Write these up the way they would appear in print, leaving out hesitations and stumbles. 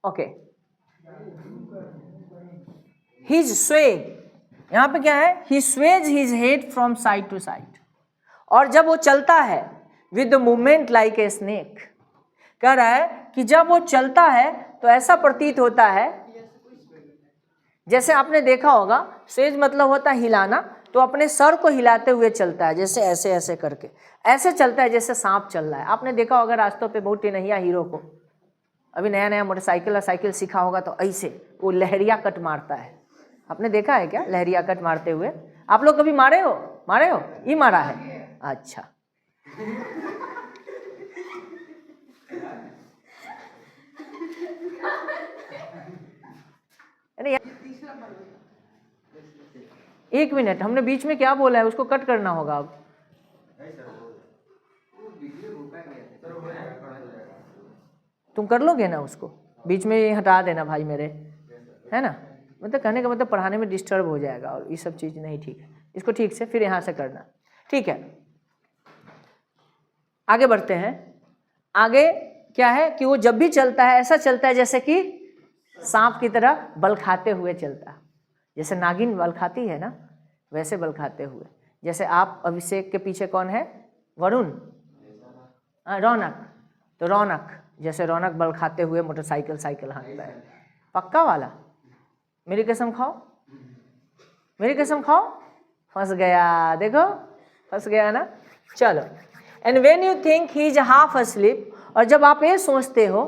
Okay, his Suez, यहाँ पे क्या है, he sways his head from side to side, और जब वो चलता है with the movement like a snake, कह रहा है कि जब वो चलता है तो ऐसा प्रतीत होता है, जैसे आपने देखा होगा स्वेज मतलब होता है हिलाना, तो अपने सर को हिलाते हुए चलता है, जैसे ऐसे ऐसे करके ऐसे चलता है जैसे सांप चल रहा है। आपने देखा होगा रास्तों पे बहुत टेनहिया हीरो को, अभी नया नया मोटरसाइकिल या साइकिल सीखा होगा तो ऐसे वो लहरिया कट मारता है। आपने देखा है क्या लहरिया कट मारते हुए? आप लोग कभी मारे हो? मारे हो? ये मारा है? अच्छा, अरे एक मिनट, हमने बीच में क्या बोला है उसको कट करना होगा अब। तुम कर लोगे ना उसको, बीच में ये हटा देना भाई मेरे, है ना? मतलब कहने का मतलब पढ़ाने में डिस्टर्ब हो जाएगा और ये सब चीज़ नहीं ठीक है, इसको ठीक से फिर यहाँ से करना, ठीक है? आगे बढ़ते हैं। आगे क्या है कि वो जब भी चलता है ऐसा चलता है जैसे कि सांप की तरह बल खाते हुए चलता है, जैसे नागिन बल खाती है ना वैसे बल खाते हुए। जैसे आप अभिषेक के पीछे कौन है? वरुण, रौनक, तो रौनक जैसे रौनक बल खाते हुए मोटरसाइकिल साइकिल हाँकता है, पक्का वाला। मेरी कसम खाओ, मेरी कसम खाओ। फंस गया, देखो फंस गया ना। चलो, and when you think he is half asleep, और जब आप ये सोचते हो,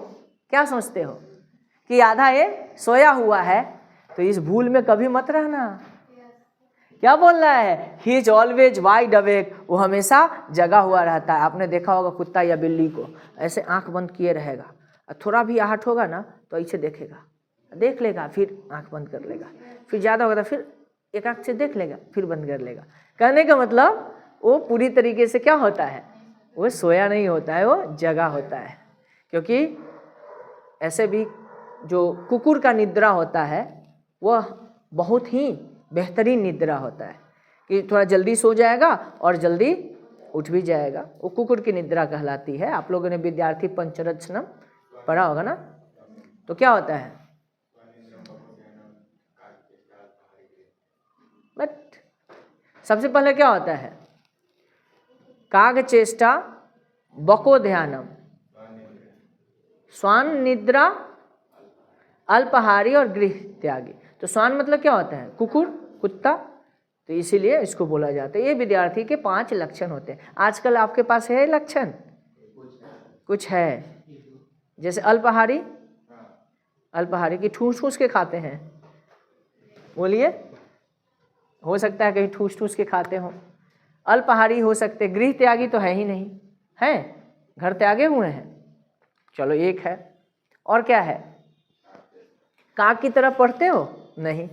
क्या सोचते हो कि आधा ये सोया हुआ है, तो इस भूल में कभी मत रहना। क्या बोल रहा है? He is always wide awake, वो हमेशा जगा हुआ रहता है। आपने देखा होगा कुत्ता या बिल्ली को ऐसे आंख बंद किए रहेगा, और थोड़ा भी आहट होगा ना तो ऐसे देखेगा, देख लेगा, फिर आंख बंद कर लेगा, फिर ज़्यादा होगा तो फिर एक आंख से देख लेगा, फिर बंद कर लेगा। कहने का मतलब वो पूरी तरीके से क्या होता है, वो सोया नहीं होता है, वो जगा होता है। क्योंकि ऐसे भी जो कुकुर का निद्रा होता है वह बहुत ही बेहतरीन निद्रा होता है कि थोड़ा जल्दी सो जाएगा और जल्दी उठ भी जाएगा, वो कुकुर की निद्रा कहलाती है। आप लोगों ने विद्यार्थी पंचरत्नम पढ़ा होगा ना, तो क्या होता है? बट सबसे पहले क्या होता है? काग चेष्टा बको ध्यानम, स्वान निद्रा अल्पहारी और गृह त्यागी। तो स्वान मतलब क्या होता है? कुकुर, कुत्ता, तो इसीलिए इसको बोला जाता है। ये विद्यार्थी के 5 लक्षण होते हैं। आजकल आपके पास है लक्षण? कुछ है, जैसे अल्पहारी, अल्पहारी की ठूस ठूस के खाते हैं, बोलिए, हो सकता है कहीं ठूस ठूस के खाते हो। अल्पहारी हो सकते, गृह त्यागी तो है ही नहीं, है घर त्यागे हुए हैं। चलो एक है, और क्या है? काग की तरह पढ़ते हो? नहीं,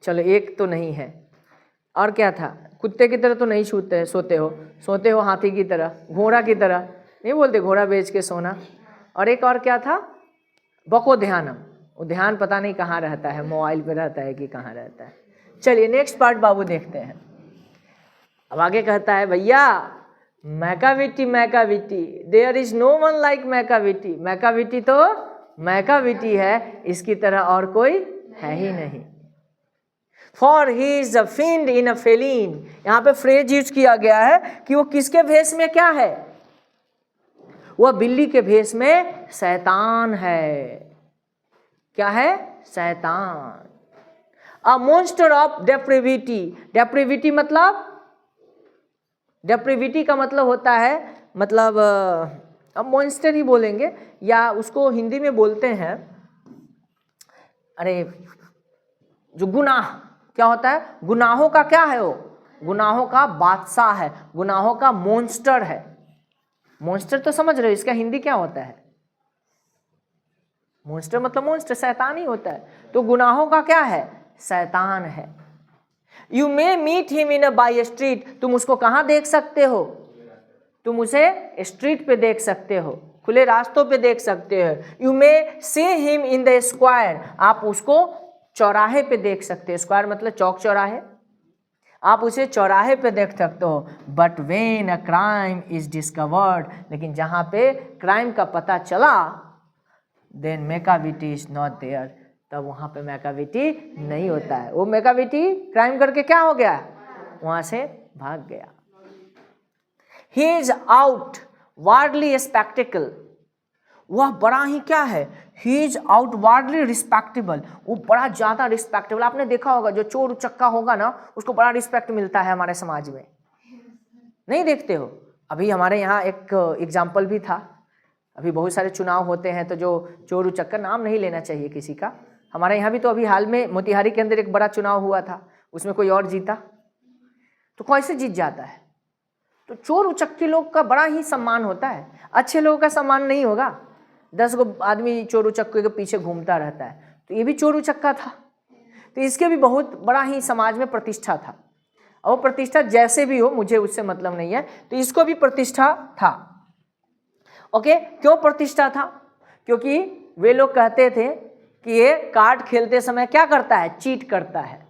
चलो एक तो नहीं है। और क्या था? कुत्ते की तरह तो नहीं सोते हो हाथी की तरह, घोड़ा की तरह नहीं बोलते, घोड़ा बेच के सोना। और एक और क्या था? बको ध्यानम, वो ध्यान पता नहीं कहाँ रहता है, मोबाइल पे रहता है कि कहाँ रहता है। चलिए नेक्स्ट पार्ट बाबू देखते हैं। अब आगे कहता है भैया Macavity, Macavity, there is no one like Macavity. Macavity तो मैकाविटी है, इसकी तरह और कोई है ही नहीं। For he is a fiend in a feline, यहाँ पे फ्रेज यूज किया गया है कि वो किसके भेष में क्या है? वह बिल्ली के भेष में शैतान है। क्या है? शैतान। अ मॉन्स्टर ऑफ डेप्रिविटी, डेप्रिविटी मतलब, डेप्रिविटी का मतलब होता है, मतलब अब मॉन्स्टर ही बोलेंगे, या उसको हिंदी में बोलते हैं, अरे जो गुनाह, क्या होता है? गुनाहों का क्या है? वो गुनाहों का बादशाह है, गुनाहों का मॉन्स्टर है। मॉन्स्टर तो समझ रहे हो, इसका हिंदी क्या होता है? मॉन्स्टर मतलब मॉन्स्टर, शैतान ही होता है। तो गुनाहों का क्या है? शैतान है। You may meet him in a by street, तुम उसको कहाँ देख सकते हो? तुम उसे स्ट्रीट पे देख सकते हो, खुले रास्तों पे देख सकते हो। You may see him in the square, आप उसको चौराहे पे देख सकते हो। स्क्वायर मतलब चौक चौराहे, आप उसे चौराहे पे देख सकते हो। But when a crime is discovered, लेकिन जहाँ पे क्राइम का पता चला देन मेकाविटी इज नॉट देयर, तब वहाँ पे मेकाविटी नहीं होता है। वो मेकाविटी क्राइम करके क्या हो गया, वहाँ से भाग गया। ही इज आउटवार्डली स्पेक्टिकल, वह बड़ा ही क्या है, ही इज आउटवार्डली रिस्पेक्टेबल, वो बड़ा ज़्यादा रिस्पेक्टेबल। आपने देखा होगा जो चोर उचक्का होगा ना, उसको बड़ा रिस्पेक्ट मिलता है हमारे समाज में, नहीं देखते हो? अभी हमारे यहाँ एक एग्जाम्पल भी था, अभी बहुत सारे चुनाव होते हैं, तो जो चोर उचक्का, नाम नहीं लेना चाहिए किसी का, हमारे यहाँ भी तो अभी हाल में मोतिहारी के अंदर एक बड़ा चुनाव हुआ था, उसमें कोई और जीता, तो कैसे जीत जाता है? तो चोर उचक्के लोग का बड़ा ही सम्मान होता है, अच्छे लोगों का सम्मान नहीं होगा। 10 गो आदमी चोर उचक्के के पीछे घूमता रहता है, तो ये भी चोर उचक्का था, तो इसके भी बहुत बड़ा ही समाज में प्रतिष्ठा था। और वो प्रतिष्ठा जैसे भी हो, मुझे उससे मतलब नहीं है, तो इसको भी प्रतिष्ठा था। ओके, क्यों प्रतिष्ठा था? क्योंकि वे लोग कहते थे कि ये कार्ड खेलते समय क्या करता है, चीट करता है।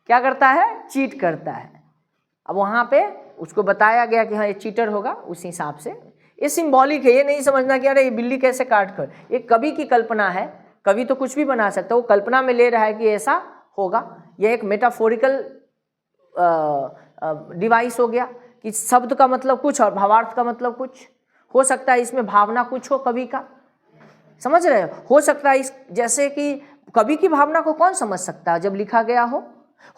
क्या करता है? चीट करता है। अब वहाँ पे उसको बताया गया कि हाँ ये चीटर होगा, उस हिसाब से ये सिंबॉलिक है, ये नहीं समझना कि अरे ये बिल्ली कैसे काट कर, ये कवि की कल्पना है, कवि तो कुछ भी बना सकता है, वो कल्पना में ले रहा है कि ऐसा होगा। यह एक मेटाफोरिकल डिवाइस हो गया कि शब्द का मतलब कुछ और भावार्थ का मतलब कुछ हो सकता है, इसमें भावना कुछ हो कवि का, समझ रहे हो सकता है इस, जैसे कि कवि की भावना को कौन समझ सकता है जब लिखा गया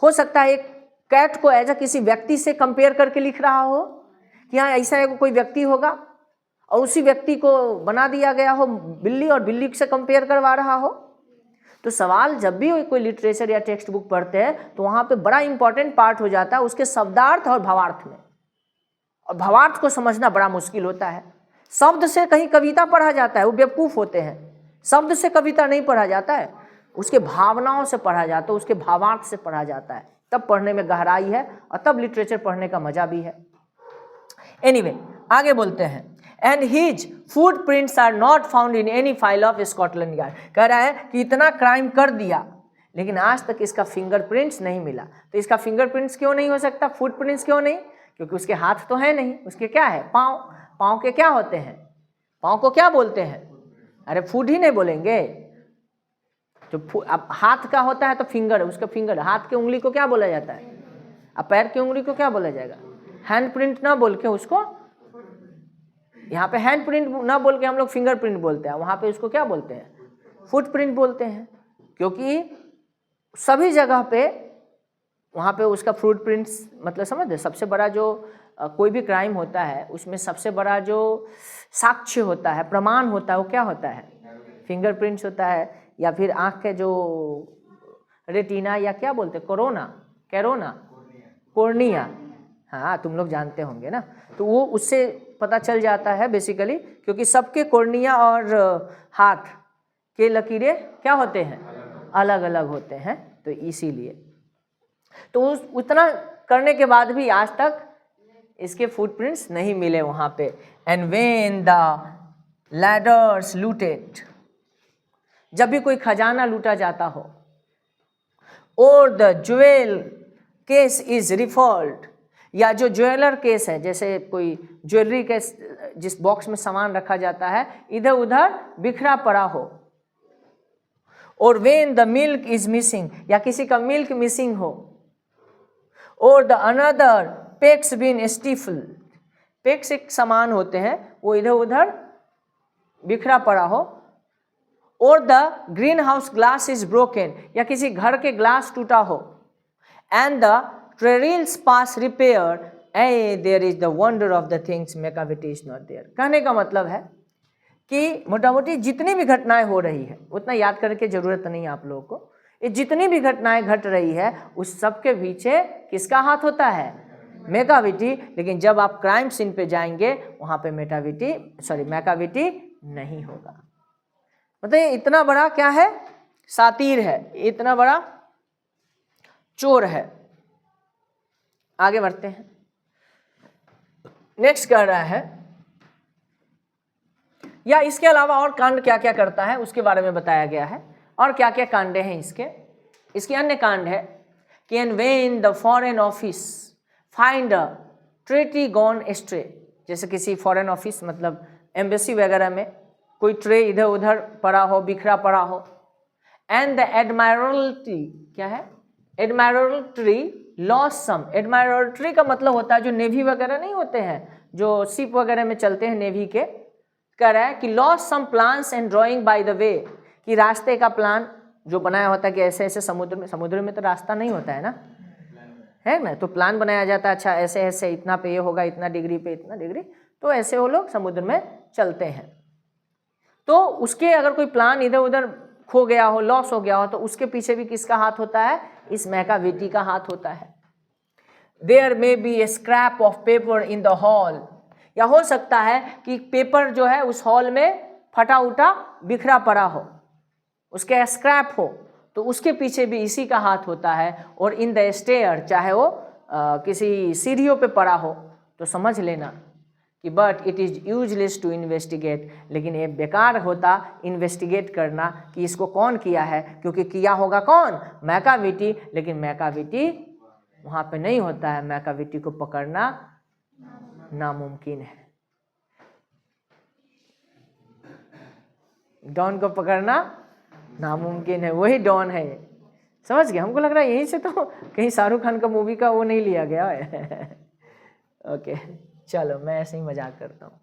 हो सकता है एक कैट को एज किसी व्यक्ति से कंपेयर करके लिख रहा हो कि हाँ ऐसा एक कोई व्यक्ति होगा, और उसी व्यक्ति को बना दिया गया हो बिल्ली, और बिल्ली से कंपेयर करवा रहा हो। तो सवाल जब भी कोई लिटरेचर या टेक्स्ट बुक पढ़ते हैं तो वहाँ पे बड़ा इंपॉर्टेंट पार्ट हो जाता है उसके शब्दार्थ और भावार्थ में, और भावार्थ को समझना बड़ा मुश्किल होता है। शब्द से कहीं कविता पढ़ा जाता है, वो बेवकूफ़ होते हैं। शब्द से कविता नहीं पढ़ा जाता है, उसके भावनाओं से पढ़ा जाता है, उसके भावार्थ से पढ़ा जाता है, तब पढ़ने में गहराई है और तब लिटरेचर पढ़ने का मजा भी है। एनीवे, आगे बोलते हैं। And his footprints are not found in any file of Scotland Yard. कह रहा है कि इतना क्राइम कर दिया लेकिन आज तक इसका फिंगरप्रिंट्स नहीं मिला। तो इसका फिंगरप्रिंट्स क्यों नहीं हो सकता, फुटप्रिंट्स क्यों नहीं? क्योंकि उसके हाथ तो है नहीं, उसके क्या है, पाँव। पाँव के क्या होते हैं, पाँव को क्या बोलते हैं? अरे फुट ही नहीं बोलेंगे, जो अब हाथ का होता है तो फिंगर, उसका फिंगर, हाथ की उंगली को क्या बोला जाता है? अब पैर की उंगली को क्या बोला जाएगा? हैंड प्रिंट ना बोल के उसको, यहाँ पे हैंड प्रिंट ना बोल के हम लोग फिंगर प्रिंट बोलते हैं, वहाँ पे उसको क्या बोलते हैं? फुट प्रिंट बोलते हैं। क्योंकि सभी जगह पे वहाँ पे उसका फुट प्रिंट्स मतलब समझते, सबसे बड़ा जो कोई भी क्राइम होता है उसमें सबसे बड़ा जो साक्ष्य होता है, प्रमाण होता है, वो क्या होता है? फिंगरप्रिंट्स होता है, या फिर आँख के जो रेटिना या क्या बोलते हैं, कोर्निया, हाँ तुम लोग जानते होंगे ना, तो वो उससे पता चल जाता है बेसिकली, क्योंकि सबके कोर्निया और हाथ के लकीरें क्या होते हैं? अलग अलग होते हैं, तो इसीलिए तो उतना करने के बाद भी आज तक इसके फुटप्रिंट्स नहीं मिले वहाँ पे। And when the ladders looted, जब भी कोई खजाना लूटा जाता हो, और द ज्वेल केस इज रिफॉल्ड, या जो ज्वेलर केस है, जैसे कोई ज्वेलरी के जिस बॉक्स में सामान रखा जाता है इधर उधर बिखरा पड़ा हो, और when the milk is missing, या किसी का मिल्क मिसिंग हो, और the another pekes been stifle, pekes एक सामान होते हैं वो इधर उधर बिखरा पड़ा हो, और the green house glass is broken, या किसी घर के ग्लास टूटा हो, and the trellis past repair, there is the wonder of the things Macavity is not there. कहने का मतलब है कि मोटा मोटी जितनी भी घटनाएं हो रही है, उतना याद करने की जरूरत नहीं है आप लोगों को, ये जितनी भी घटनाएं घट रही है उस सब के पीछे किसका हाथ होता है? मेकाविटी। लेकिन जब आप क्राइम सीन पे जाएंगे वहाँ पे मेकाविटी नहीं होगा। मतलब ये इतना बड़ा क्या है? सातीर है, इतना बड़ा चोर है। आगे बढ़ते हैं। नेक्स्ट कह रहा है, या इसके अलावा और कांड क्या क्या करता है उसके बारे में बताया गया है, और क्या क्या कांडे हैं इसके अन्य कांड है कि and when the foreign office find a treaty gone ashtray, जैसे किसी फॉरेन ऑफिस मतलब एम्बेसी वगैरह में कोई ट्रे इधर उधर पड़ा हो, बिखरा पड़ा हो। एंड द एडमायरल्टी, क्या है? एडमायरल्टी लॉस्ट सम। एडमायरल्टी का मतलब होता है जो नेवी वगैरह नहीं होते हैं, जो शिप वगैरह में चलते हैं नेवी के, कह रहा है कि lost some plans and drawing by the way, कि रास्ते का प्लान जो बनाया होता है कि ऐसे ऐसे समुद्र में तो रास्ता नहीं होता है ना, है ना, तो प्लान बनाया जाता है, अच्छा ऐसे ऐसे इतना पे ये होगा, इतना डिग्री पे इतना डिग्री, तो ऐसे वो लोग समुद्र में चलते हैं। तो उसके अगर कोई प्लान इधर उधर खो गया हो, लॉस हो गया हो, तो उसके पीछे भी किसका हाथ होता है? इस मैकाविटी का हाथ होता है। There may be a scrap of paper in the hall, या हो सकता है कि पेपर जो है उस हॉल में फटा उटा बिखरा पड़ा हो, उसके स्क्रैप हो, तो उसके पीछे भी इसी का हाथ होता है। और इन द स्टेयर, चाहे वो किसी सीढ़ियों पे पड़ा हो, तो समझ लेना कि but it is useless to investigate, लेकिन ये बेकार होता इन्वेस्टिगेट करना कि इसको कौन किया है, क्योंकि किया होगा कौन? मैकाविटी, लेकिन मैकाविटी वहाँ पे नहीं होता है। मैकाविटी को पकड़ना नामुमकिन है, डॉन को पकड़ना नामुमकिन है, वही डॉन है। समझ गए? हमको लग रहा है यहीं से तो कहीं शाहरुख खान का मूवी का वो नहीं लिया गया है। ओके चलो, मैं ऐसे ही मजाक करता हूँ।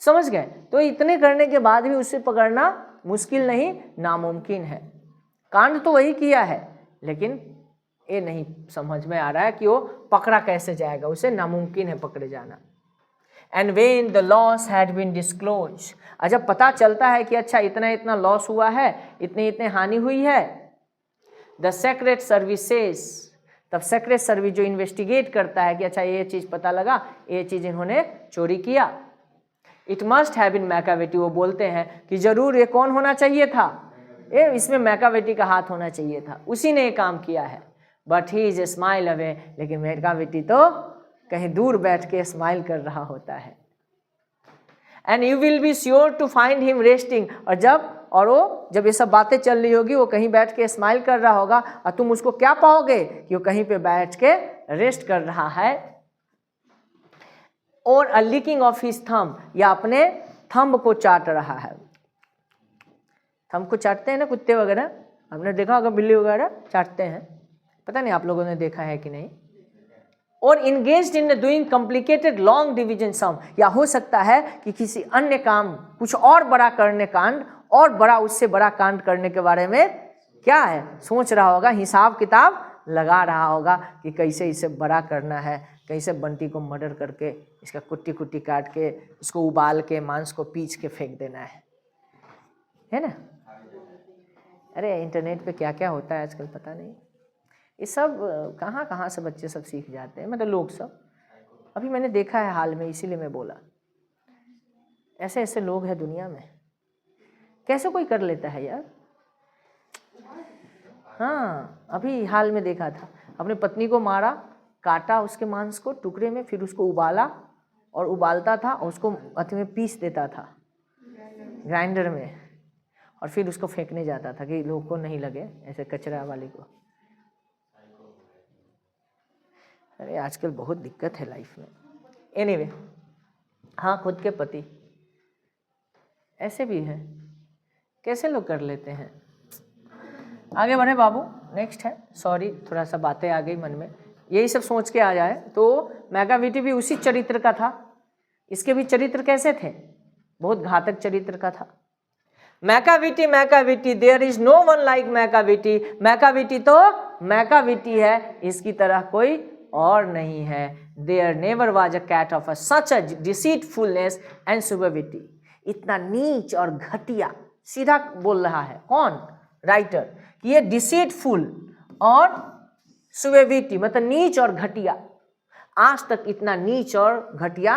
समझ गए? तो इतने करने के बाद भी उसे पकड़ना मुश्किल नहीं, नामुमकिन है। कांड तो वही किया है, लेकिन ये नहीं समझ में आ रहा है कि वो पकड़ा कैसे जाएगा, उसे नामुमकिन है पकड़े जाना। And when the loss had been disclose, जब पता चलता है कि अच्छा इतना इतना लॉस हुआ है, इतनी इतनी हानि हुई है, द सेक्रेट सर्विसेज, तब सेक्रेट सर्विस जो इन्वेस्टिगेट करता है कि अच्छा ये चीज़ पता लगा, ये चीज़ इन्होंने चोरी किया, it must have been Macavity, वो बोलते हैं कि जरूर ये कौन होना चाहिए था? ये इसमें मैकाविटी का हाथ होना चाहिए था, उसी ने ये काम किया है। But he is a smile away, लेकिन मैकाविटी तो कहीं दूर बैठ के स्माइल कर रहा होता है। And you will be sure to find him resting, और वो जब ये सब बातें चल रही होगी, वो कहीं बैठ के स्माइल कर रहा होगा, और तुम उसको क्या पाओगे कि वो कहीं पे बैठ के रेस्ट कर रहा है। और अ लिकिंग ऑफ हिज थंब, या अपने थंब को चाट रहा है। थंब को चाटते हैं ना कुत्ते वगैरह, हमने देखा होगा, बिल्ली वगैरह चाटते हैं, पता नहीं आप लोगों ने देखा है कि नहीं। और engaged in doing complicated long division sum, या हो सकता है कि किसी अन्य काम, कुछ और बड़ा करने कांड, और बड़ा उससे बड़ा कांड करने के बारे में क्या है सोच रहा होगा, हिसाब किताब लगा रहा होगा कि कैसे इसे बड़ा करना है, कैसे बंटी को मर्डर करके इसका कुट्टी कुट्टी काट के इसको उबाल के मांस को पीच के फेंक देना है ना। अरे इंटरनेट पे क्या क्या होता है आजकल पता नहीं, ये सब कहाँ कहाँ से बच्चे सब सीख जाते हैं, मतलब लोग सब। अभी मैंने देखा है हाल में, इसीलिए मैं बोला, ऐसे ऐसे लोग हैं दुनिया में, कैसे कोई कर लेता है यार। हाँ अभी हाल में देखा था, अपनी पत्नी को मारा, काटा उसके मांस को टुकड़े में, फिर उसको उबाला, और उबालता था और उसको अथी में पीस देता था ग्राइंडर में, और फिर उसको फेंकने जाता था कि लोग को नहीं लगे, ऐसे कचरा वाले को। अरे आजकल बहुत दिक्कत है लाइफ में। एनीवे, हाँ खुद के पति ऐसे भी है, कैसे लोग कर लेते हैं। आगे बढ़े बाबू, नेक्स्ट है। सॉरी थोड़ा सा बातें आ गई मन में, यही सब सोच के आ जाए तो मैकाविटी भी उसी चरित्र का था। इसके भी चरित्र कैसे थे? बहुत घातक चरित्र का था। Macavity, Macavity, there is no one like Macavity. Macavity तो मैकाविटी है, इसकी तरह कोई और नहीं है। There never was a cat of a such a deceitfulness and suavity. इतना नीच और घटिया, सीधा बोल रहा है कौन? राइटर, कि ये डिसीटफुल और सुबविटी मतलब नीच और घटिया, आज तक इतना नीच और घटिया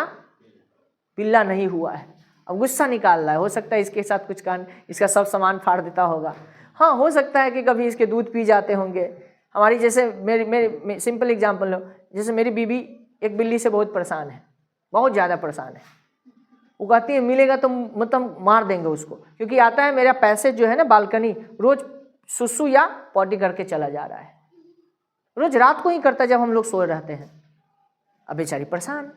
पिल्ला नहीं हुआ है। अब गुस्सा निकाल रहा है, हो सकता है इसके साथ कुछ कांड, इसका सब सामान फाड़ देता होगा। हाँ हो सकता है कि कभी इसके दूध पी जाते होंगे। हमारी जैसे मेरी सिंपल एग्जांपल लो, जैसे मेरी बीबी एक बिल्ली से बहुत परेशान है, बहुत ज़्यादा परेशान है। वो कहती है मिलेगा तो मतलब मार देंगे उसको, क्योंकि आता है मेरा पैसेज जो है ना बालकनी, रोज सुसु या पॉटी करके चला जा रहा है, रोज रात को ही करता जब हम लोग सोए रहते हैं। अब बेचारी परेशान,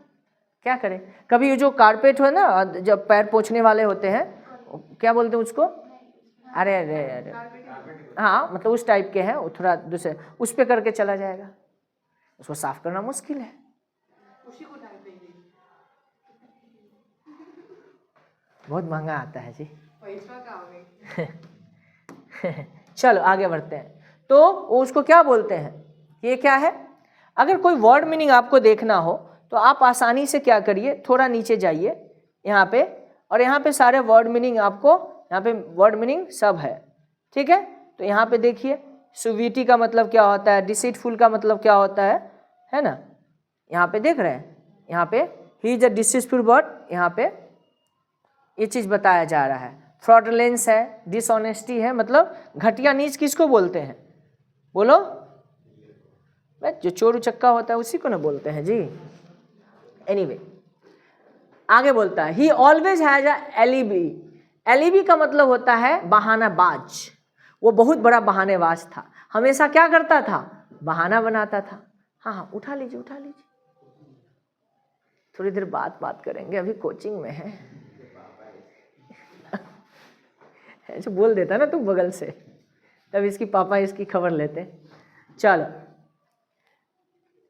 क्या करें। कभी जो कारपेट है ना, जब पैर पोंछने वाले होते हैं, क्या बोलते हैं उसको, अरे अरे अरे, हाँ मतलब उस टाइप के हैं, वो थोड़ा दूसरे उस पे करके चला जाएगा, उसको साफ करना मुश्किल है। उसी को डाल देंगे, बहुत महंगा आता है जी। पैसा काम नहीं। चलो आगे बढ़ते हैं। तो वो उसको क्या बोलते हैं, ये क्या है, अगर कोई वर्ड मीनिंग आपको देखना हो तो आप आसानी से क्या करिए, थोड़ा नीचे जाइए यहाँ पे, और यहाँ पे सारे वर्ड मीनिंग आपको, यहाँ पे वर्ड मीनिंग सब है, ठीक है। तो यहाँ पे देखिए, सुविटी का मतलब क्या होता है, डिसीटफुल का मतलब क्या होता है ना, यहाँ पे देख रहे हैं, यहाँ पे ही इज अ डिसीटफुल वर्ड, यहाँ पे ये चीज़ बताया जा रहा है। फ्रॉडलेंस है, डिसऑनेस्टी है, मतलब घटिया नीच किसको बोलते हैं, बोलो, जो चोर उचक्का होता है उसी को ना बोलते हैं जी। एनीवे आगे बोलता है, ही always has a alibi. Alibi का मतलब होता है बहानाबाज, वो बहुत बड़ा बहानेबाज था, हमेशा क्या करता था, बहाना बनाता था। हाँ हाँ उठा लीजिए उठा लीजिए, थोड़ी देर बात करेंगे, अभी कोचिंग में है। ऐसे बोल देता ना तू बगल से, तब इसकी पापा इसकी खबर लेते। चलो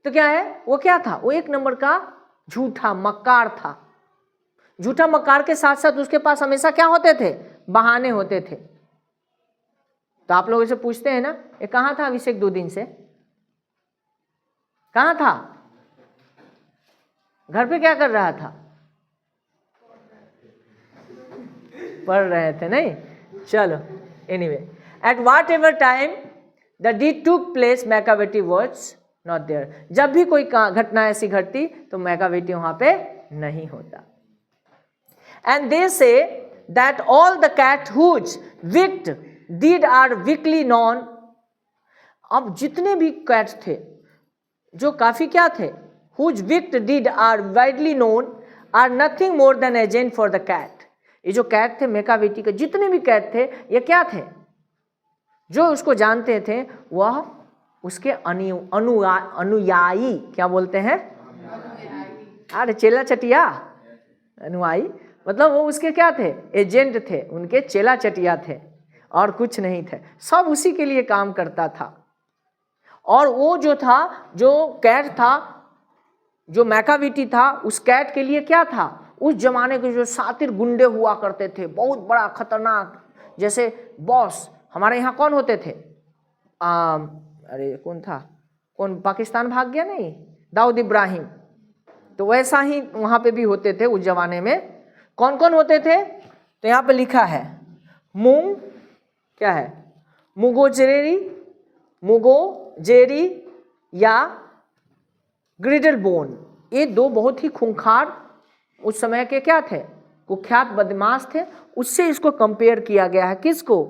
तो क्या है, वो क्या था, वो एक नंबर का झूठा मक्कार था। झूठा मक्कार के साथ साथ उसके पास हमेशा क्या होते थे, बहाने होते थे। तो आप लोगों से पूछते हैं ना, ये कहाँ था अभिषेक 2 दिन से, कहाँ था, घर पे क्या कर रहा था, पढ़ रहे थे नहीं। चलो anyway, at what ever time the deed took place Macavity was not there. जब भी कोई घटना ऐसी घटती तो मैकावेटी वहां पे नहीं होता। And they say that all the cats whose wicked deed are widely known. अब जितने भी कैट्स थे जो काफी क्या थे, whose wicked deed are widely known are nothing more than agent for the cat. ये जो कैट थे मैकावेटी के, जितने भी कैट थे ये क्या थे, जो उसको जानते थे वह उसके अनुयायी, क्या बोलते हैं, अरे चेला चटिया, अनुयायी मतलब वो उसके क्या थे, एजेंट थे, उनके चेला चटिया थे और कुछ नहीं थे, सब उसी के लिए काम करता था। और वो जो था, जो कैट था, जो मैकावेटी था, उस कैट के लिए क्या था, उस जमाने के जो सातिर गुंडे हुआ करते थे, बहुत बड़ा खतरनाक, जैसे बॉस हमारे यहाँ कौन होते थे, अरे कौन था, कौन पाकिस्तान भाग गया नहीं, दाऊद इब्राहिम, तो वैसा ही वहाँ पे भी होते थे उस जमाने में। कौन कौन होते थे, तो यहाँ पे लिखा है मूंग, क्या है, मुगोजेरी या ग्रिडल बोन। ये 2 बहुत ही खूंखार उस समय के क्या थे, कुख्यात बदमाश थे। उससे इसको कंपेयर किया गया है, किसको,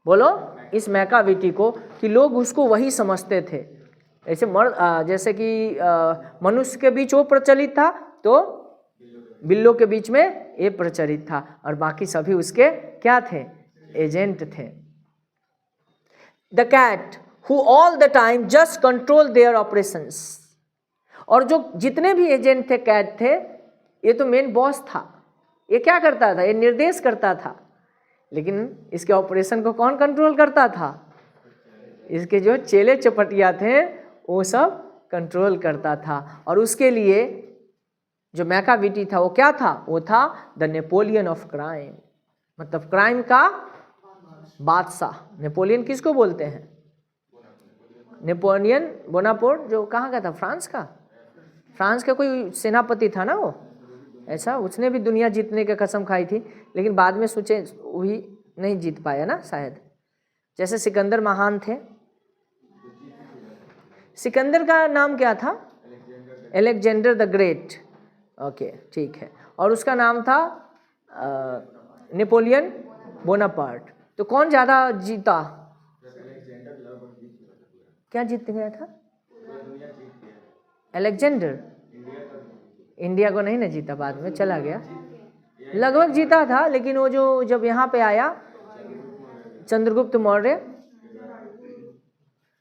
बोलो, इस मैकावेटी को, कि लोग उसको वही समझते थे। ऐसे जैसे कि मनुष्य के बीच वो प्रचलित था, तो बिल्लों के बीच में ये प्रचलित था, और बाकी सभी उसके क्या थे, एजेंट थे। The cat who all the time just control their operations. और जो जितने भी एजेंट थे, कैट थे, ये तो मेन बॉस था, ये क्या करता था, ये निर्देश करता था, लेकिन इसके ऑपरेशन को कौन कंट्रोल करता था, इसके जो चेले चपटिया थे वो सब कंट्रोल करता था। और उसके लिए जो मैकावेटी था वो क्या था, वो था द नेपोलियन ऑफ क्राइम, मतलब क्राइम का बादशाह। नेपोलियन किसको बोलते हैं, नेपोलियन बोनापार्ट, जो कहाँ का था, फ्रांस का कोई सेनापति था ना वो, ऐसा उसने भी दुनिया जीतने की कसम खाई थी, लेकिन बाद में सोचे वही नहीं जीत पाया ना शायद। जैसे सिकंदर महान थे, सिकंदर का नाम क्या था, अलेक्जेंडर द ग्रेट, ओके ठीक है, और उसका नाम था नेपोलियन बोनापार्ट। तो कौन ज़्यादा जीता, क्या जीत गया था, अलेक्जेंडर, इंडिया को नहीं ना जीता, बाद में चला गया, लगभग जीता था, लेकिन वो जो जब यहाँ पे आया चंद्रगुप्त मौर्य,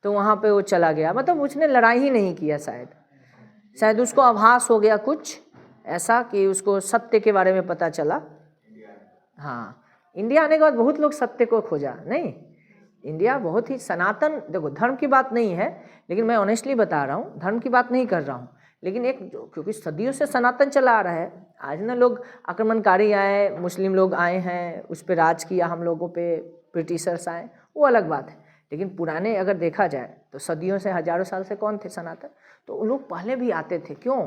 तो वहाँ पे वो चला गया, मतलब उसने लड़ाई ही नहीं किया, शायद उसको आभास हो गया कुछ ऐसा कि उसको सत्य के बारे में पता चला, हाँ, इंडिया आने के बाद बहुत लोग सत्य को खोजा। नहीं, इंडिया बहुत ही सनातन, देखो धर्म की बात नहीं है, लेकिन मैं ऑनेस्टली बता रहा हूँ, धर्म की बात नहीं कर रहा हूँ, लेकिन एक क्योंकि सदियों से सनातन चला आ रहा है। आज ना लोग आक्रमणकारी आए, मुस्लिम लोग आए हैं, उस पर राज किया हम लोगों पे, ब्रिटिशर्स आए, वो अलग बात है। लेकिन पुराने अगर देखा जाए तो सदियों से, हजारों साल से कौन थे सनातन? तो वो लोग पहले भी आते थे। क्यों?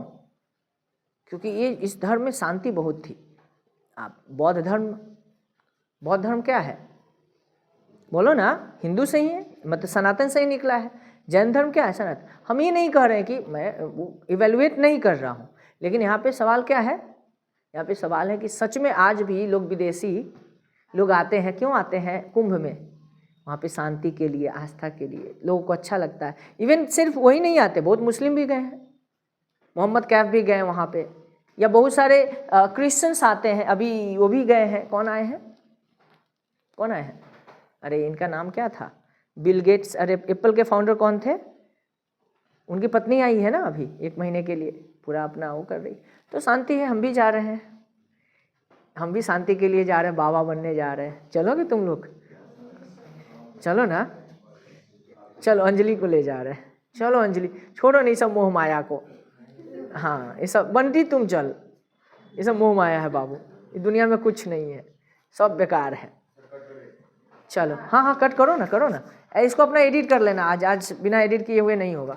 क्योंकि ये इस धर्म में शांति बहुत थी। आप बौद्ध धर्म क्या है? बोलो ना, हिंदू से ही है, मतलब सनातन से ही निकला है। जैन धर्म क्या है? सनातन। हम ये नहीं कह रहे हैं कि मैं इवेलुएट नहीं कर रहा हूँ, लेकिन यहाँ पे सवाल क्या है? यहाँ पे सवाल है कि सच में आज भी लोग, विदेशी लोग आते हैं। क्यों आते हैं कुंभ में? वहाँ पे शांति के लिए, आस्था के लिए, लोगों को अच्छा लगता है। इवन सिर्फ वही नहीं आते, बहुत मुस्लिम भी गए हैं, मोहम्मद कैफ भी गए वहाँ पे, या बहुत सारे क्रिश्चियंस आते हैं, अभी वो भी गए हैं। कौन आए हैं? कौन आए हैं? अरे इनका नाम क्या था? Bill Gates. अरे एप्पल के फाउंडर कौन थे? उनकी पत्नी आई है ना अभी 1 महीने के लिए, पूरा अपना वो कर रही। तो शांति है, हम भी जा रहे हैं, हम भी शांति के लिए जा रहे हैं, बाबा बनने जा रहे हैं। चलोगे तुम लोग? चलो ना, चलो अंजलि को ले जा रहे हैं। चलो अंजलि, छोड़ो नहीं सब मोह माया को। हाँ, ये सब बंटी तुम चल, ये सब मोह माया है बाबू, इस दुनिया में कुछ नहीं है, सब बेकार है। चलो हाँ हाँ, कट करो ना, करो ना, इसको अपना एडिट कर लेना। आज बिना एडिट किए हुए नहीं होगा।